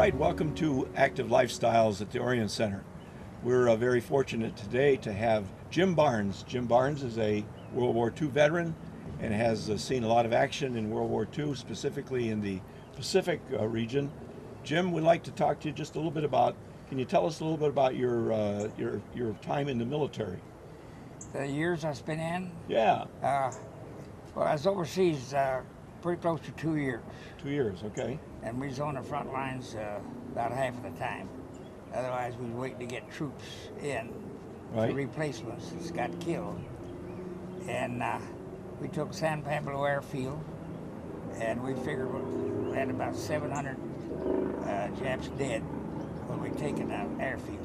right, welcome to Active Lifestyles at the Orion Center. We're very fortunate today to have Jim Barnes. Jim Barnes is a World War II veteran and has seen a lot of action in World War II, specifically in the Pacific region. Jim, we'd like to talk to you just a little bit about, can you tell us a little bit about your time in the military? The years I spent in? Yeah. Well, I was overseas pretty close to 2 years. 2 years, okay. And we was on the front lines about half of the time. Otherwise, we was waiting to get troops in, Right. replacements that got killed. And we took San Pablo Airfield, and we figured we had about 700 Japs dead when we taken that airfield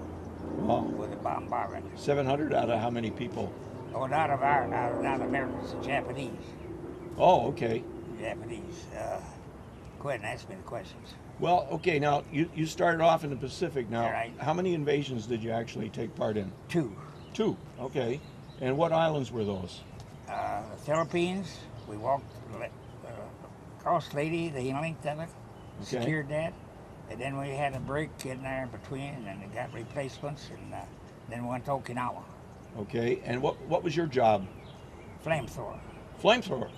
Wow. with a bombardment. 700 out of how many people? Oh, not of Americans, the Japanese. Oh, okay. Japanese. Go ahead and ask me the questions. Well, okay, now you started off in the Pacific. Now, Right. how many invasions did you actually take part in? 2. 2, okay. And what islands were those? The Philippines, we walked across Leyte, the length of it, Okay. secured that, and then we had a break in there in between, and then we got replacements, and then we went to Okinawa. Okay, and what was your job? Flamethrower. Flamethrower.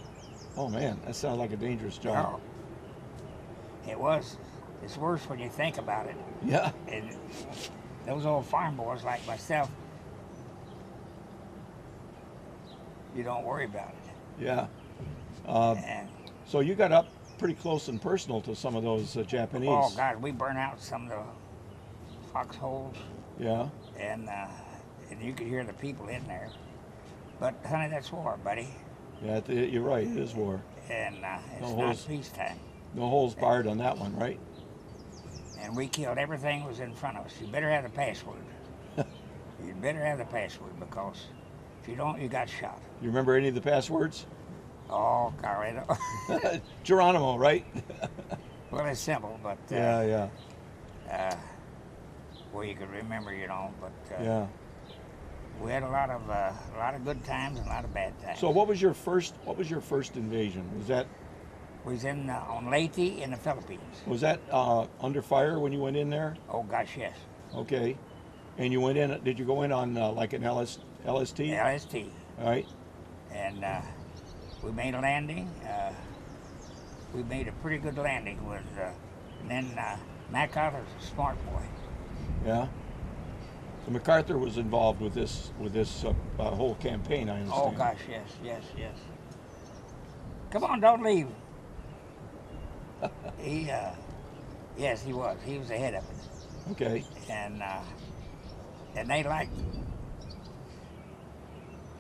Oh man, that sounds like a dangerous job. Oh, it was. It's worse when you think about it. Yeah. And those old farm boys like myself, you don't worry about it. Yeah. And So you got up pretty close and personal to some of those Japanese. oh God, we burned out some of the foxholes, Yeah. and you could hear the people in there. But honey, that's war, buddy, Yeah, you're right. It is war. and it's No not holes. peacetime. No holes barred on that one, right? And we killed everything that was in front of us. You better have the password. You better have the password, because if you don't, you got shot. You remember any of the passwords? Oh, God. Geronimo, right? Well, it's simple, but Yeah. well, you could remember, But Yeah. we had a lot of good times and a lot of bad times. So what was your first invasion? We was in on Leyte in the Philippines. Was that under fire when you went in there? Oh gosh, yes. Okay. And you went in, did you go in on like an LST? LST, All right. and we made a landing. We made a pretty good landing with, and then MacArthur's a smart boy. Yeah. So MacArthur was involved with this whole campaign, I understand. Oh gosh, yes. Come on, don't leave. Yes, he was. He was the head of it. Okay. And they liked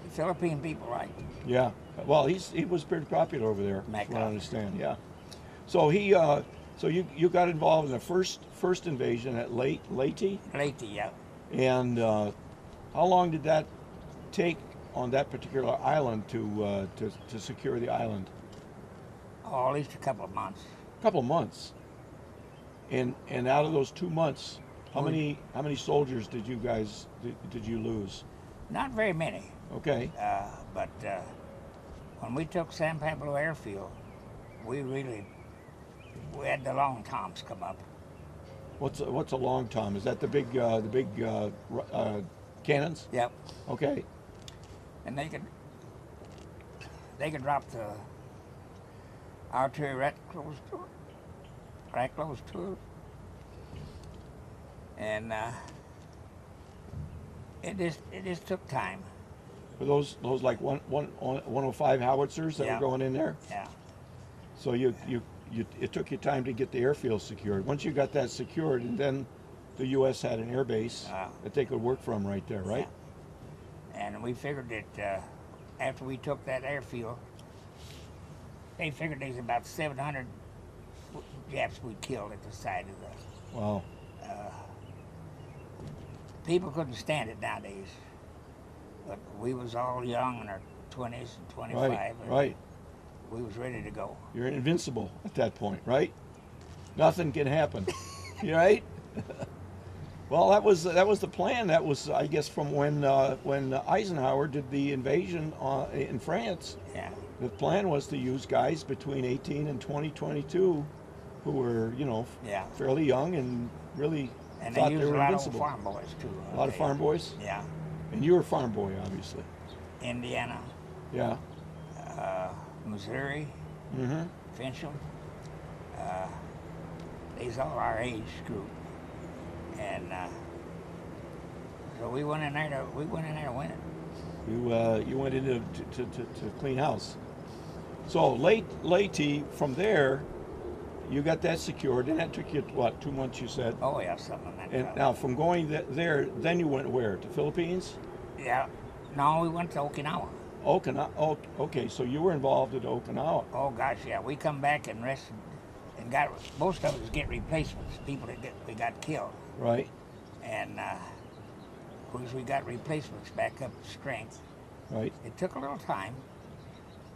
the Philippine people liked him. Yeah. Well, he was pretty popular over there, from what I MacArthur. understand. Yeah. So so you got involved in the first invasion at Leyte, Leyte, yeah. and how long did that take on that particular island to secure the island? Oh, at least a couple of months. A couple of months. And out of those 2 months, how many soldiers did you lose? Not very many. Okay. But when we took San Pablo Airfield, we had the long toms come up. What's a long tom? Is that the big cannons? Yep. Okay. And they could drop the artillery right close to it. And it just took time. Were those like 105 howitzers that Yeah. were going in there? Yeah. So it took you time to get the airfield secured. Once you got that secured, and then the U.S. had an air base that they could work from right there, right? Yeah. And we figured that after we took that airfield, they figured there's about 700 Japs we killed at the side of the. Wow. People couldn't stand it nowadays, but we was all young in our 20s and 25. and Right. We was ready to go. You're invincible at that point, right? Nothing can happen. You right? Well, that was the plan. That was, I guess, from when Eisenhower did the invasion in France. Yeah. The plan was to use guys between 18 and 22 who were, Yeah. fairly young and really And thought they they used were a lot invincible. of farm boys too. A lot of farm boys? Yeah. And you were a farm boy, obviously. Indiana, Yeah. Missouri, Mm-hmm. Finchel. They's all our age group, and so we went in there to win it. You went into to clean house. So late from there, you got that secured, and that took you what, 2 months? You said. Oh yeah, something like that. And now from going there, then you went where? To Philippines? Yeah. No, we went to Okinawa. Okinawa. Oh, okay. So you were involved at Okinawa. Oh gosh, yeah. We come back and rested, and got most of us get replacements. People that we got killed, Right. and of course we got replacements back up to strength. Right. It took a little time,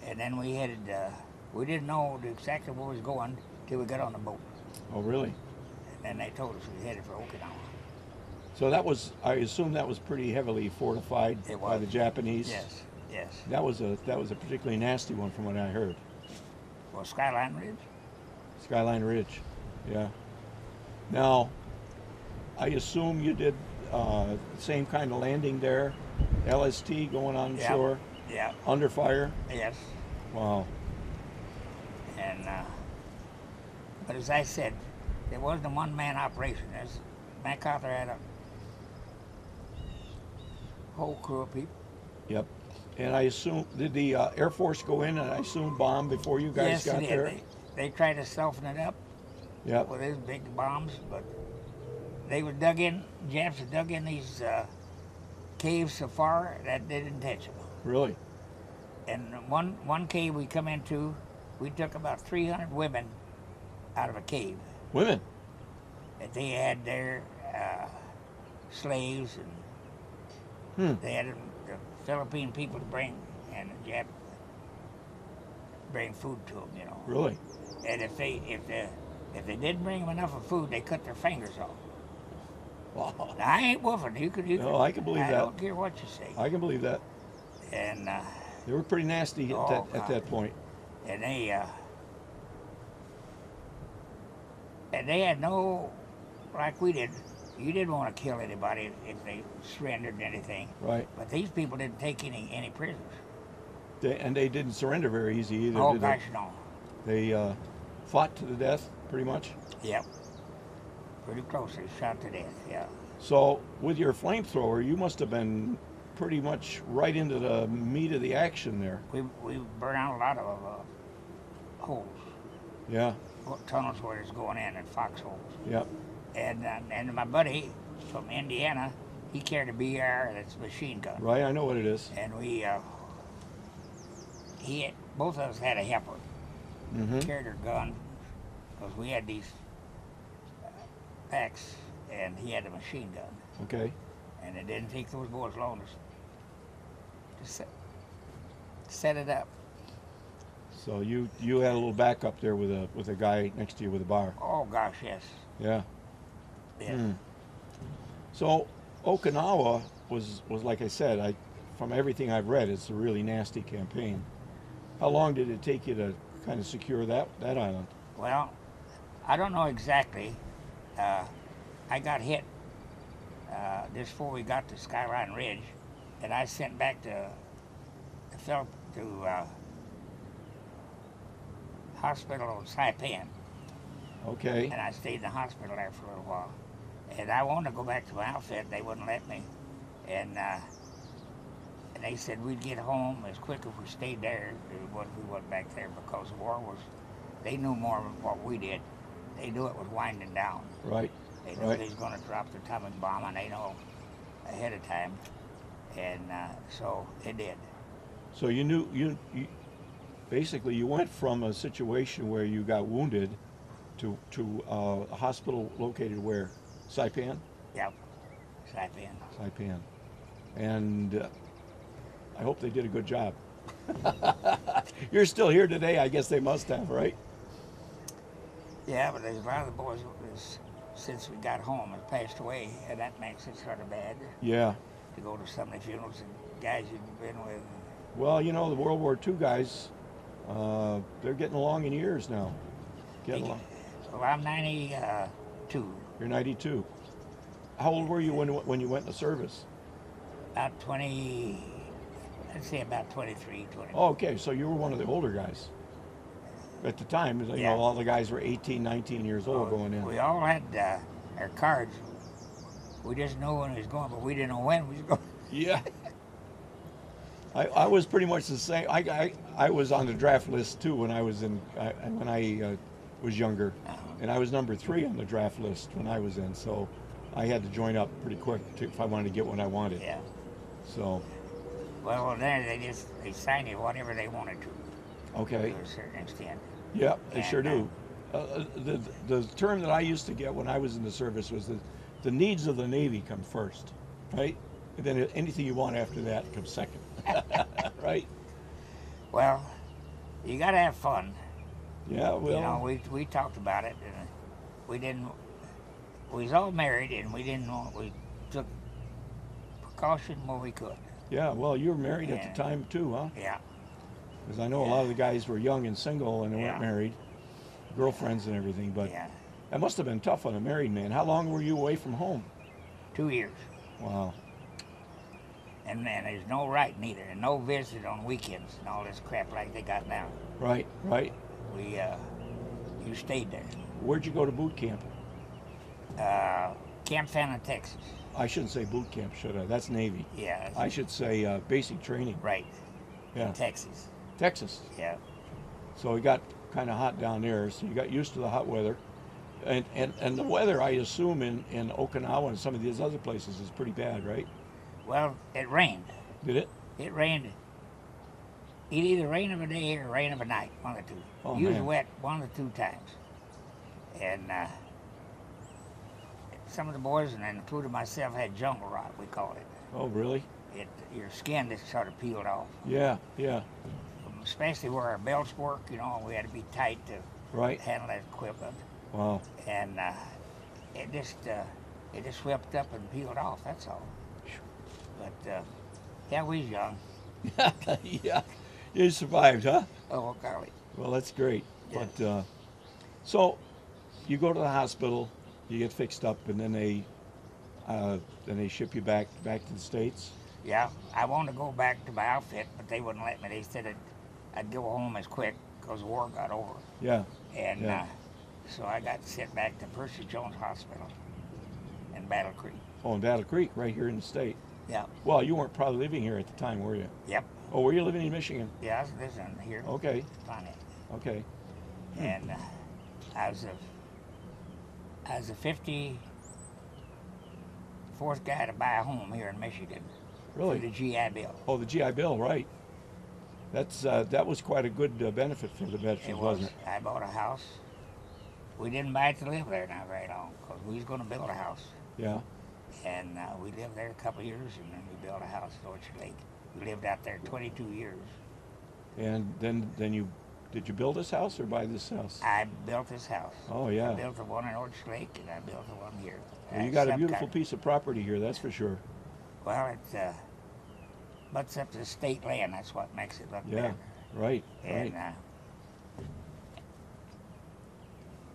and then we headed. We didn't know exactly where we was going till we got on the boat, Oh, really? and then they told us we headed for Okinawa. So that was, I assume that was pretty heavily fortified It by was. the Japanese. Yes, yes. That was a particularly nasty one from what I heard. Well, Skyline Ridge. Skyline Ridge. Yeah. Now, I assume you did the same kind of landing there, LST going on Yeah. shore, Yeah. under fire. Yes. Wow. And but as I said, it wasn't a one-man operation. MacArthur had a whole crew of people. Yep. And I assume, did the Air Force go in and I assume bomb before you guys yes, got they there? did. They tried to soften it up Yep. with these big bombs, but they were dug in. Japs had dug in these caves so far that they didn't touch them. Really? And one cave we come into, we took about 300 women out of a cave Women? that they had their slaves, and they had the Philippine people to bring, and the Jap bring food to them, Really? And if they didn't bring them enough of food, they cut their fingers off. Wow. Now, I ain't woofing. You could. No, I can believe I that. don't care what you say. I can believe that. And They were pretty nasty at, Oh, at that point. and they had no, like we did. You didn't want to kill anybody if they surrendered anything. Right. But these people didn't take any prisoners. And they didn't surrender very easy either, Oh did gosh, no. they? They fought to the death, pretty much. Yep. Pretty close. They shot to death. Yeah. So with your flamethrower, you must have been pretty much right into the meat of the action there. We burned out a lot of holes, Yeah. tunnels where it's going in, and foxholes. Yep. And my buddy from Indiana, he carried a BR that's a machine gun. Right. I know what it is. And both of us had a helper. Mm-hmm. Carried her gun because we had these packs, and he had a machine gun. Okay. And it didn't take those boys long to set it up. So you had a little backup there with a guy next to you with a bar. Oh gosh, yes. Yeah. Yeah. So Okinawa was like I said, from everything I've read, it's a really nasty campaign. How long did it take you to kind of secure that island? Well, I don't know exactly. I got hit just before we got to Skyline Ridge, and I sent back to hospital in Saipan, Okay. and I stayed in the hospital there for a little while. And I wanted to go back to my outfit, they wouldn't let me, and they said we'd get home as quick if we stayed there as what we went back there, because the war was. They knew more than what we did. They knew it was winding down. Right. They knew Right. they was going to drop the atomic bomb, and they know ahead of time, and so it did. So you knew you basically you went from a situation where you got wounded to a hospital located where? Saipan? Yep, Saipan. Saipan. And I hope they did a good job. You're still here today, I guess they must have, right? Yeah, but there's a lot of the boys since we got home have passed away, and that makes it sort of bad Yeah. to go to so many funerals and guys you've been with. Well, the World War II guys, they're getting along in years now. Getting along. Well, I'm 92. You're 92. How old were you when you went in the service? About 20, I'd say about 23, 20. Oh, okay, so you were one of the older guys. At the time, you Yeah. know, all the guys were 18, 19 years old going in. We all had our cards. We just knew when he was going, but we didn't know when we was going. Yeah. I was pretty much the same. I was on the draft list too when I was was younger, and I was number 3 on the draft list when I was in. So I had to join up pretty quick if I wanted to get what I wanted. Yeah. So. Well, then they signed you whatever they wanted to. Okay. To a certain extent. Yeah, they And, sure do. The term that I used to get when I was in the service was that the needs of the Navy come first, right? And then anything you want after that comes second, right? Well, you got to have fun. Yeah, well. You know, we talked about it, and we didn't. We was all married, and we took precaution where we could. Yeah, well, you were married at the time too, huh? Yeah. Because I know a lot of the guys were young and single and they weren't Yeah. married, girlfriends and everything. But Yeah. that must have been tough on a married man. How long were you away from home? 2 years. Wow. And then there's no right neither, and no visit on weekends and all this crap like they got now. Right, right. You stayed there. Where'd you go to boot camp? Camp Fannin, Texas. I shouldn't say boot camp, should I? That's Navy. Yeah. I should say basic training. Right. Yeah. Texas. Texas. Yeah. So it got kind of hot down there, so you got used to the hot weather. And the weather, I assume, in Okinawa and some of these other places is pretty bad, right? Well, it rained. Did it? It rained. It either rain of a day or rain of a night, one of the two. Oh, You was man. wet one of the 2 times. And some of the boys, and including myself, had jungle rot, we called it. Oh, really? Your skin just sort of peeled off. Yeah, yeah. Especially where our belts work, you know, we had to be tight to Right. handle that equipment. Wow. And it just swept up and peeled off, that's all. But, yeah, we was young. Yeah. You survived, huh? Oh, golly. Well, that's great. Yeah. But so you go to the hospital, you get fixed up, and then they ship you back to the States. Yeah, I wanted to go back to my outfit, but they wouldn't let me. They said I'd go home as quick because the war got over. Yeah. And Yeah. so I got sent back to Percy Jones Hospital in Battle Creek. Oh, in Battle Creek, right here in the state. Yeah. Well, you weren't probably living here at the time, were you? Yep. Oh, were you living in Michigan? Yeah, I was living here. Okay. Funny. Okay. And I was the 54th guy to buy a home here in Michigan. Really? For the GI Bill. Oh, the GI Bill, right? That was quite a good benefit for the veterans, It was. wasn't it? I bought a house. We didn't buy it to live there not very long because we was going to build a house. Yeah. And we lived there a couple of years, and then we built a house at Orchard Lake. We lived out there 22 years. And then did you build this house or buy this house? I built this house. Oh, yeah. I built the one in Orchard Lake, and I built the one here. Well, you got a beautiful piece of property here, that's for sure. Well, it butts up to the state land. That's what makes it look Yeah. better. Right. And Right.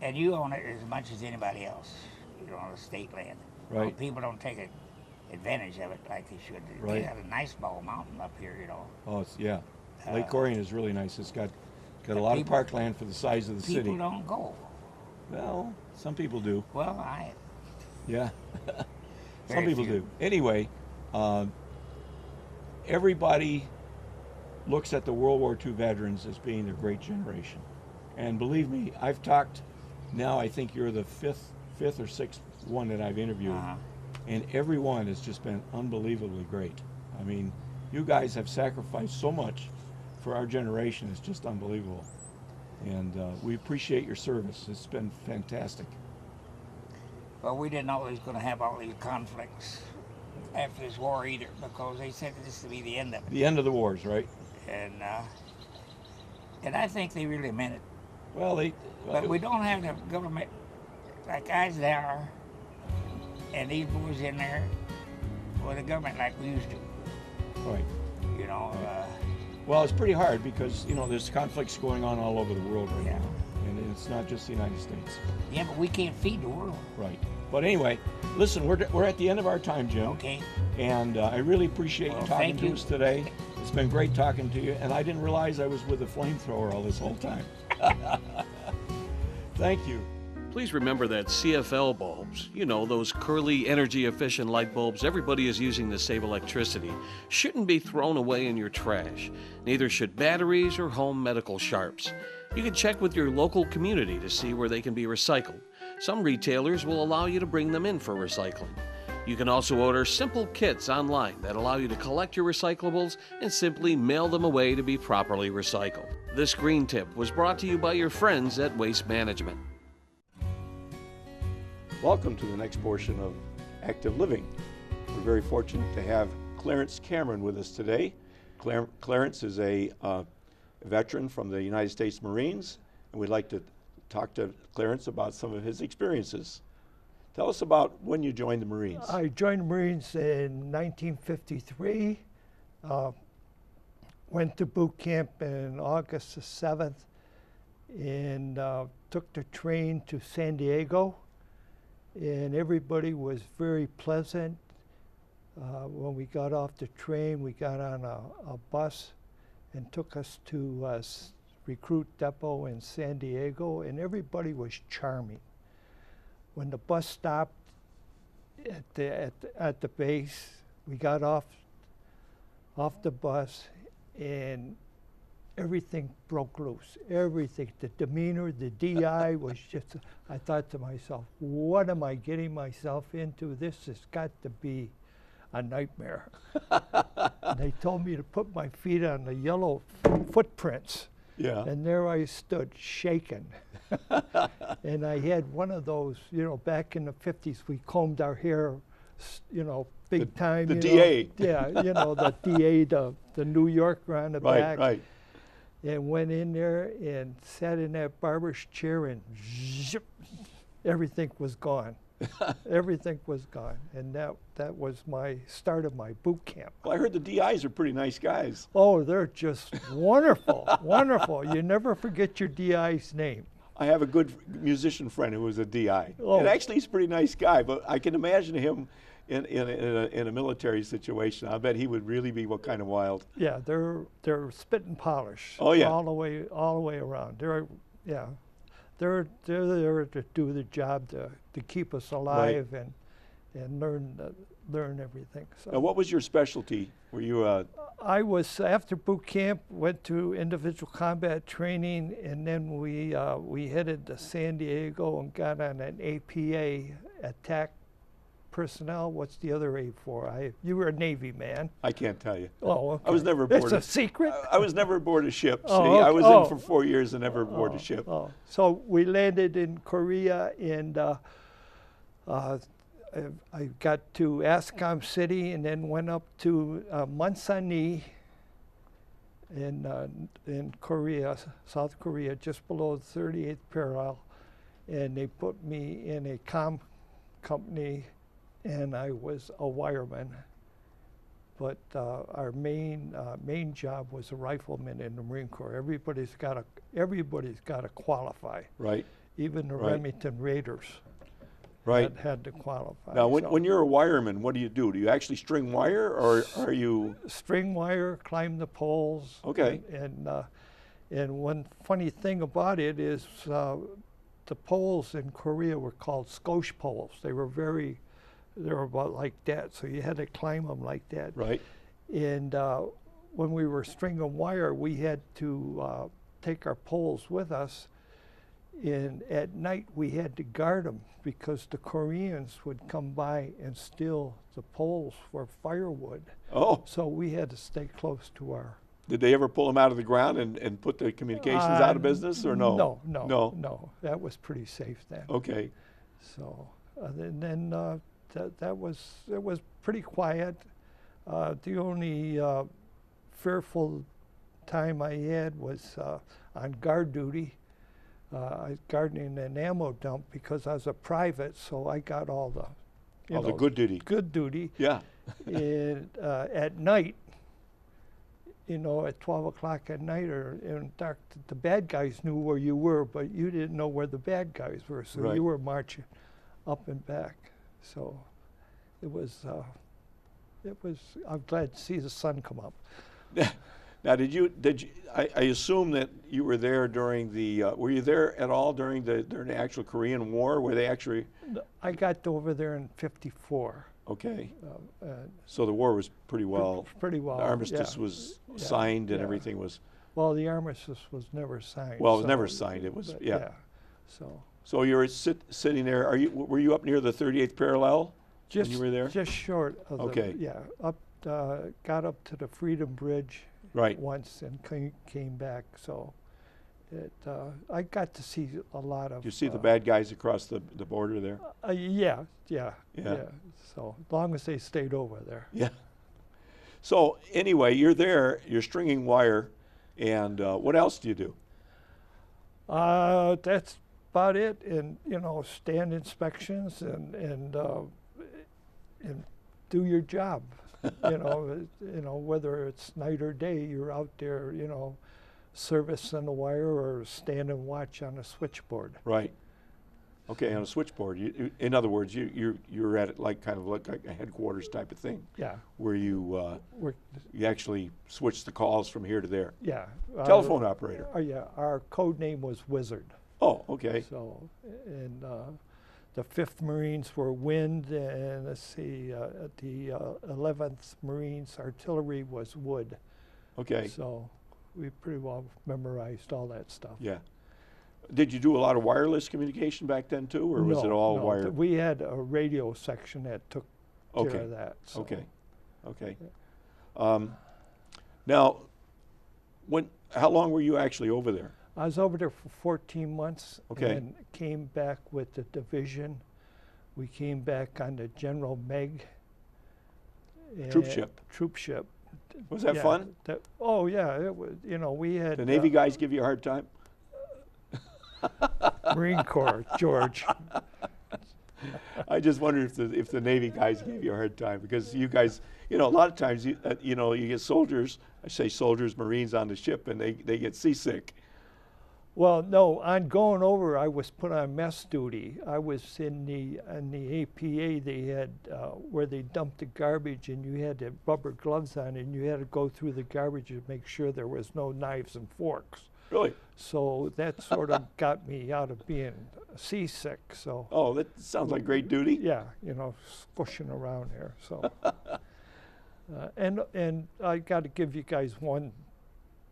and you own it as much as anybody else. You own the state land. Well, Right. people don't take advantage of it like they should. They Right. have a nice ball mountain up here, you know. Oh, yeah. Lake Uh, Orion is really nice. It's got a but lot of people- parkland for the size of the People city. don't go. Well, some people do. Well, Yeah. Some Very people few. do. Anyway, everybody looks at the World War II veterans as being a great generation. And believe me, I've talked, now I think you're the fifth or sixth one that I've interviewed. And every one has just been unbelievably great. I mean, you guys have sacrificed so much for our generation. It's just unbelievable. And we appreciate your service. It's been fantastic. well, we didn't know we was going to have all these conflicts after this war either, because they said this would be the end of it. The end of the wars, right? And I think they really meant it. Well, But we don't have the government like Eisenhower and these boys in there with the government like we used to. right. You know, Well, it's pretty hard because, you know, there's conflicts going on all over the world right Yeah. now. And and it's not just the United States. Yeah, but we can't feed the world. Right. But anyway, listen, we're at the end of our time, Jim. Okay. And I really appreciate you talking thank to you. us today. It's been great talking to you, and I didn't realize I was with a flamethrower all this whole time. Thank you. Please remember that CFL bulbs, you know, those curly, energy-efficient light bulbs everybody is using to save electricity, shouldn't be thrown away in your trash. Neither should batteries or home medical sharps. You can check with your local community to see where they can be recycled. Some retailers will allow you to bring them in for recycling. You can also order simple kits online that allow you to collect your recyclables and simply mail them away to be properly recycled. This green tip was brought to you by your friends at Waste Management. Welcome to the next portion of Active Living. We're very fortunate to have Clarence Cameron with us today. Clarence is a veteran from the United States Marines, and we'd like to talk to Clarence about some of his experiences. Tell us about when you joined the Marines. I joined the Marines in 1953. Went to boot camp in August the 7th and took the train to San Diego. And everybody was very pleasant. When we got off the train, we got on a bus and took us to recruit depot in San Diego, and everybody was charming. When the bus stopped at the base, we got off the bus, and everything broke loose. Everything, the demeanor, the DI was just, I thought to myself, what am I getting myself into? This has got to be a nightmare. And they told me to put my feet on the yellow footprints. Yeah. And there I stood, shaking. And I had one of those, you know, back in the 50s, we combed our hair, you know, big time. The you DA. Know. Yeah, you know, the DA, the New Yorker on the back. Right. And went in there and sat in that barber's chair, and zip, everything was gone. Everything was gone. And that was my start of my boot camp. Well, I heard the DIs are pretty nice guys. Oh, they're just wonderful, wonderful. You never forget your DI's name. I have a good musician friend who was a DI. Oh. And actually he's a pretty nice guy, but I can imagine him in a military situation. I bet he would really be what kind of wild. Yeah, they're spit and polish. Oh, yeah. All the way around. They're there to do the job to keep us alive, Right. and learn everything. So Now, what was your specialty? Were you I was, after boot camp, went to individual combat training, and then we headed to San Diego and got on an APA, attack personnel. What's the other A for? You were a Navy man. I can't tell you. Oh, okay. I was never aboard. It's a secret? I was never aboard a ship. Oh, See, okay. I was Oh. in for 4 years and never aboard a ship. Oh, so we landed in Korea, and I got to Ascom City, and then went up to Munsan in Korea, South Korea, just below the 38th parallel, and they put me in a comm company, and I was a wireman. But our main job was a rifleman in the Marine Corps. Everybody's got to qualify. Right. Even the Right. Remington Raiders Right. had to qualify. Now, So when you're a wireman, what do you do? Do you actually string wire, or are you? string wire, climb the poles. Okay. And one funny thing about it is the poles in Korea were called Scotch poles. They were about like that, so you had to climb them like that. Right. And when we were stringing wire, we had to take our poles with us, and at night we had to guard them because the Koreans would come by and steal the poles for firewood. Oh, So we had to stay close to our. did they ever pull them out of the ground and put the communications out of business, or no? No. That was pretty safe then. Okay. So, and then it was pretty quiet. The only fearful time I had was on guard duty. I was guarding an ammo dump because I was a private, so I got all the, The good duty. Good duty. Yeah. And at night, you know, at 12 o'clock at night or in dark, the bad guys knew where you were, but you didn't know where the bad guys were. So Right. you were marching up and back. So it was, I'm glad to see the sun come up. Now, I assume that you were there during the, were you there at all during the actual Korean War? Were they actually, I got over there in '54. okay. So the war was pretty well, Pretty well. the armistice yeah. was Yeah, signed and yeah. everything was, Well, the armistice was never signed. well, it was so- never signed. It was, but yeah. So So you were sitting there, were you up near the 38th parallel when you were there? just short of Okay. the, yeah, up, got up to the Freedom Bridge Right. once and came back. So I got to see a lot of. Did you see the bad guys across the border there? Yeah. Yeah. So as long as they stayed over there. Yeah. So anyway, you're there, you're stringing wire, and what else do you do? That's about it. And you know, stand inspections and do your job. you know, whether it's night or day, you're out there, you know, servicing the wire or stand and watch on a switchboard. Right. Okay, on a switchboard. In other words, you're at it like kind of like a headquarters type of thing, Yeah. where you actually switch the calls from here to there. Yeah. Telephone operator. Yeah. Our code name was Wizard. Oh, okay. So, and the 5th Marines were Wind, and let's see, the 11th Marines artillery was Wood. Okay. So we pretty well memorized all that stuff. Yeah. Did you do a lot of wireless communication back then too, or was it all no, wired? We had a radio section that took Okay. care of that. So. Okay. Okay. Now, how long were you actually over there? I was over there for 14 months. Okay. And came back with the division. We came back on the General Meg. Troop ship. Troop ship. Was that Yeah, fun? Oh yeah, it was. You know, we had The Navy guys give you a hard time? Marine Corps, George. I just wonder if the Navy guys gave you a hard time, because you guys, you know, a lot of times you get soldiers, I say soldiers, Marines on the ship, and they get seasick. Well, no, on going over, I was put on mess duty. I was in the APA. They had where they dumped the garbage, and you had the rubber gloves on, and you had to go through the garbage to make sure there was no knives and forks. Really? So that sort of got me out of being seasick. So Oh, that sounds like great duty. yeah, you know, squishing around there. So and I got to give you guys one.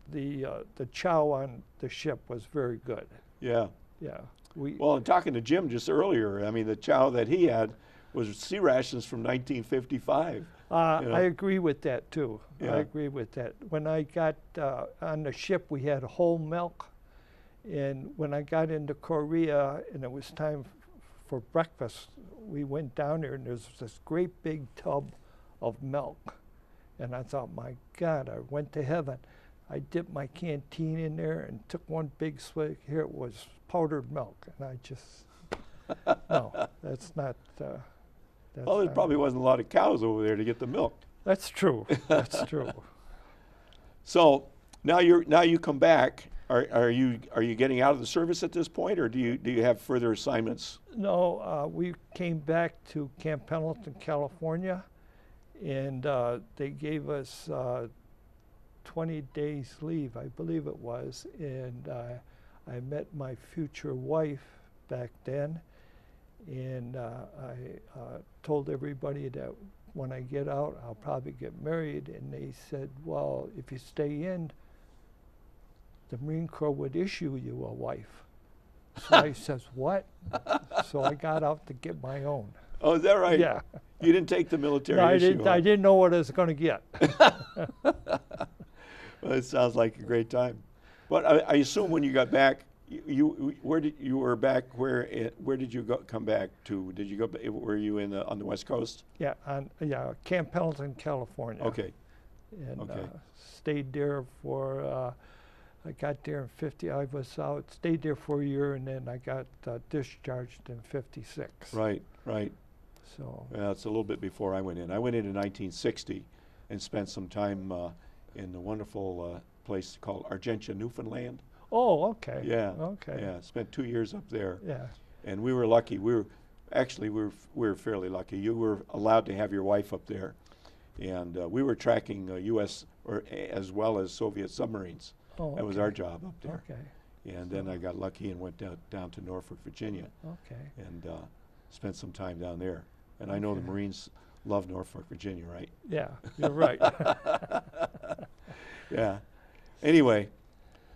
The chow on the ship was very good. Yeah. Yeah. Well, and talking to Jim just earlier, I mean, the chow that he had was sea rations from 1955. I agree with that too. Yeah. I agree with that. When I got on the ship, we had whole milk, and when I got into Korea and it was time for breakfast, we went down there and there's this great big tub of milk, and I thought, my God, I went to heaven. I dipped my canteen in there and took one big swig. Here it was, powdered milk, and I just no, that's not. That's Well, there not- probably wasn't a lot of cows over there to get the milk. That's true. That's true. So now you come back. Are you getting out of the service at this point, or do you have further assignments? No, we came back to Camp Pendleton, California, and they gave us 20 days leave, I believe it was, and I met my future wife back then, and I told everybody that when I get out, I'll probably get married, and they said, well, if you stay in, the Marine Corps would issue you a wife. So I says, what? So I got out to get my own. Oh, is that right? Yeah. You didn't take the military No, issue. I didn't know what I was going to get. Well, it sounds like a great time. But I assume when you got back, you were back where did you come back to? Did you go? Were you on the West Coast? Yeah, Camp Pendleton, California. Okay. And Okay. stayed there for. I got there in '50. I was out. Stayed there for a year, and then I got discharged in '56. Right. Right. So. Well, it's a little bit before I went in. I went in 1960, and spent some time in a wonderful place called Argentia, Newfoundland. Oh, okay. Yeah. Okay. Yeah. Spent 2 years up there. Yeah. And we were lucky. We were fairly lucky. You were allowed to have your wife up there, and we were tracking U.S. as well as Soviet submarines. Oh, That was okay. our job up there. Okay. And then I got lucky and went down to Norfolk, Virginia, Okay. and spent some time down there. And I know the Marines love Norfolk, Virginia, right? Yeah, you're right. Yeah. Anyway,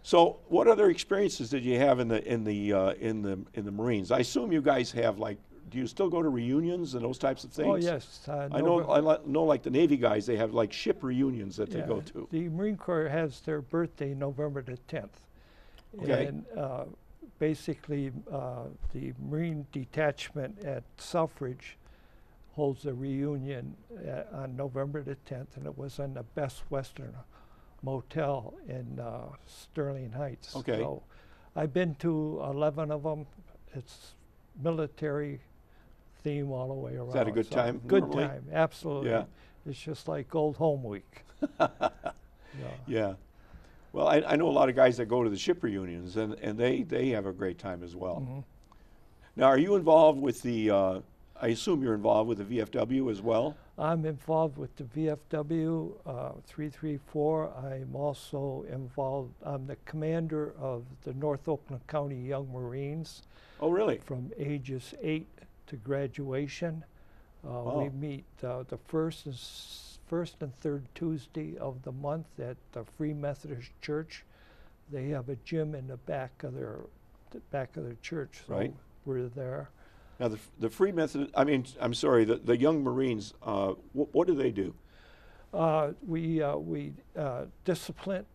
so what other experiences did you have in the Marines? I assume you guys have, like, do you still go to reunions and those types of things? Oh, yes. I know like the Navy guys, they have like ship reunions that they go to. The Marine Corps has their birthday November the 10th. Okay. And basically, the Marine detachment at Selfridge holds a reunion on November the 10th, and it was in the Best Western Motel in Sterling Heights. Okay. So I've been to 11 of them. It's military theme all the way around. Is that a good time? Good normally? time, absolutely. Yeah. It's just like old home week. Yeah. Well, I know a lot of guys that go to the ship reunions, and they have a great time as well. Mm-hmm. Now, are you involved with the, I assume you're involved with the VFW as well? I'm involved with the VFW 334. I'm also involved, I'm the commander of the North Oakland County Young Marines Oh, really? from ages 8 to graduation. Oh. We meet the first and third Tuesday of the month at the Free Methodist Church. They have a gym in the back of their church, so Right. we're there. Now, the Free Methodist, I mean, I'm sorry, the Young Marines, what do they do? We discipline,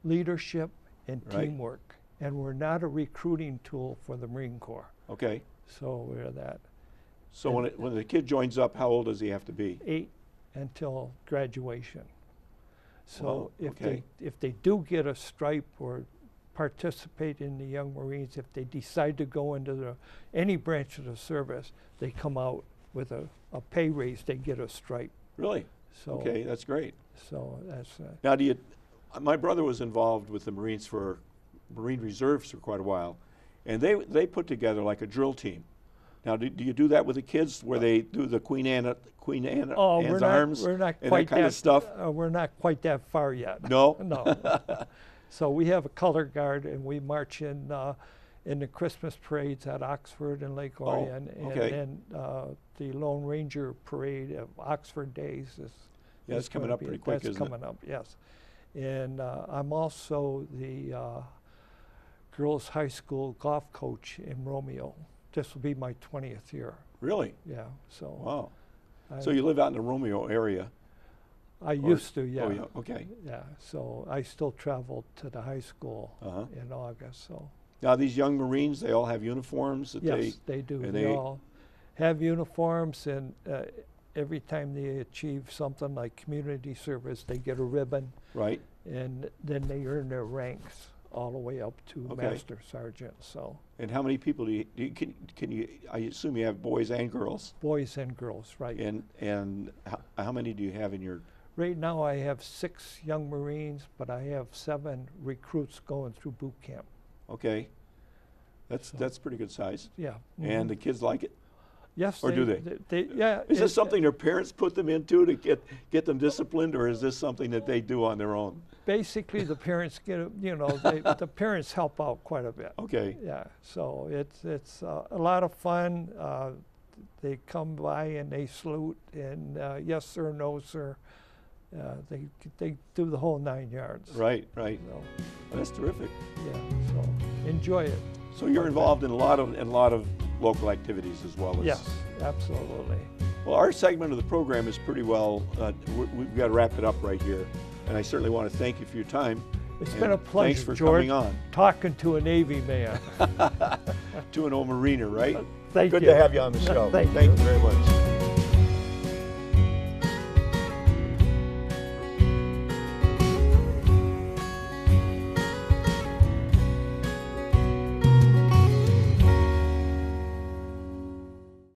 leadership, and Right. teamwork, and we're not a recruiting tool for the Marine Corps. Okay. So we're that. So when the kid joins up, how old does he have to be? 8 until graduation. So Wow, okay. if they do get a stripe or participate in the Young Marines, if they decide to go into any branch of the service, they come out with a pay raise. They get a stripe. Really? So Okay, that's great. So that's Now, my brother was involved with the Marines for Marine Reserves for quite a while, and they put together like a drill team. Now, do you do that with the kids, where they do the Queen Anne's arms we're not and quite that kind of stuff? We're not quite that far yet. No? No. So we have a color guard, and we march in the Christmas parades at Oxford and Lake Orion, okay. and then the Lone Ranger Parade of Oxford Days is That's coming up pretty quick, that's isn't it? coming up, yes. And I'm also the girls' high school golf coach in Romeo. This will be my 20th year. Really? Yeah. So. Wow. I, So you live out in the Romeo area? I used to, yeah. Oh, yeah. Okay. Yeah. So I still travel to the high school Uh-huh. in August. So. Now, these young Marines, they all have uniforms that Yes, they do. and They all have uniforms, and every time they achieve something like community service, they get a ribbon, right? and then they earn their ranks all the way up to Okay. master sergeant. So And how many people can you? I assume you have boys and girls. boys and girls, right? And how many do you have in your? Right now I have 6 young Marines, but I have 7 recruits going through boot camp. Okay, that's pretty good size. Yeah. And the kids like it. yes, or do yeah. Is this something their parents put them into to get them disciplined, or is this something that they do on their own? Basically, the parents the parents help out quite a bit. Okay. Yeah, so it's a lot of fun. They come by and they salute, and yes sir, no sir. They do the whole 9 yards. Right. So, Well, that's terrific. yeah, so enjoy it. So you're involved in a lot of local activities as well as. Yes, absolutely. Well, our segment of the program is pretty well. We've got to wrap it up right here, and I certainly want to thank you for your time. It's and been a pleasure, Thanks for George, coming on. talking to a Navy man. To an old Mariner, right? Thank Good you. to have you on the show. Thank you you. very much.